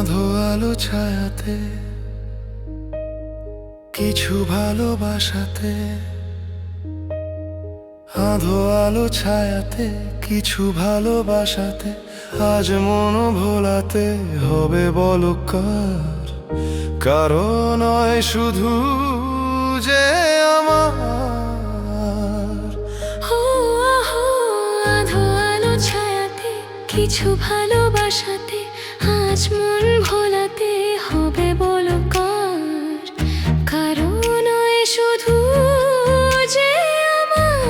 আধো আলো ছায়াতে কিছু ভালোবাসাতে, আধো আলো ছায়াতে কিছু ভালোবাসাতে, আজ মন ভোলাতে হবে বলো কার? কারো নয় শুধু যে আমার। আধো আলো ছায়াতে কিছু ভালোবাসাতে, আজ মন ভোলাতে হবে বলো কার? কারো নয় শুধু যে আমার।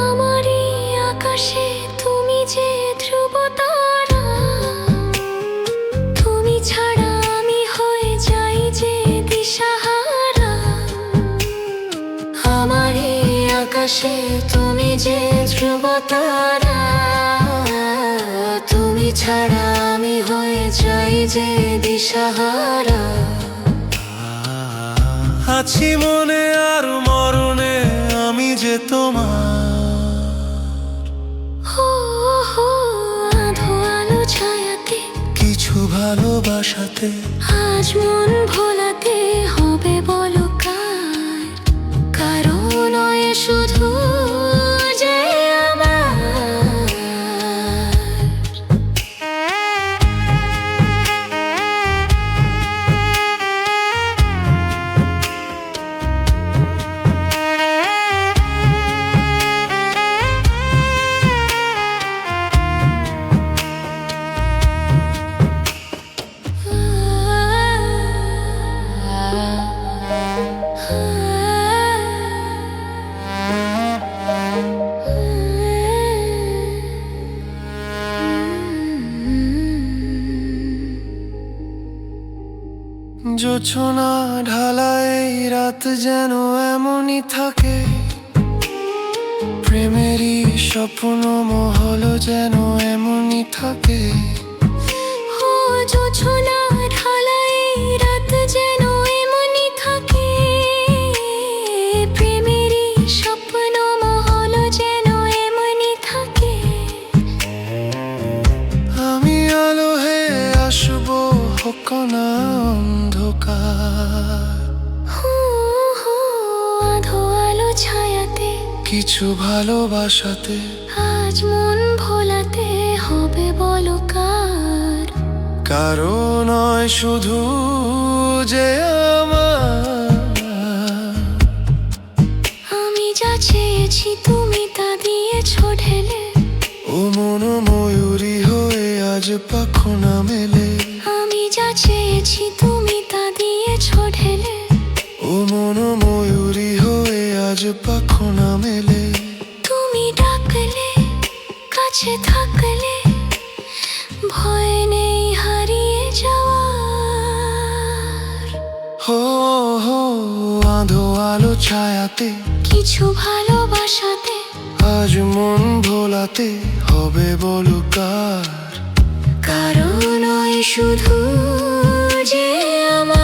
আমারই আকাশে তুমি যে ধ্রুব তারা, তুমি ছাড়া আমি হয়ে যাই যে দিশাহারা। আমারই আকাশে তুমি যে ধ্রুব তারা, তুমি ছাড়া আমি হয়ে যাই যে দিশাহারা। আছি মনে আর মরণে আমি যে তোমার। আধো আলো ছায়াতে কিছু ভালোবাসাতে, আজ মন ভোলাতে হবে বলো কার? কারো নয় শুধু যে আমার। জোছনা ঢালা এই রাত যেন এমনই থাকে, প্রেমেরই স্বপ্ন মহল যেন এমনই থাকে। জোছনা ঢালা এই রাত যেন এমনই থাকে, প্রেমেরই স্বপ্ন মহল যেন এমনই থাকে। আমি আলো হয়ে আসবো, হোক না অন্ধকার। আধো আলো ছায়াতে কিছু ভালোবাসাতে, আজ মন ভোলাতে হবে বলো কার? কারো নয় শুধু যে আমার। আমি যা চেয়েছি তুমি তা দিয়েছো ঢেলে, ও মন ময়ূরী হয়ে আজ পাখনা মেলে। আমি যা চেয়েছি তুমি তা দিয়েছো ঢেলে, ও মন ময়ূরী হয়ে আজ পাখনা মেলে। তুমি ডাকলে কাছে থাকলে ভয় নেই হারিয়ে যাওয়ার। হো হো আধো আলো ছায়াতে কিছু ভালোবাসাতে, আজ মন ভোলাতে হবে বলো কার? কারো নয় শুধু যে আমার।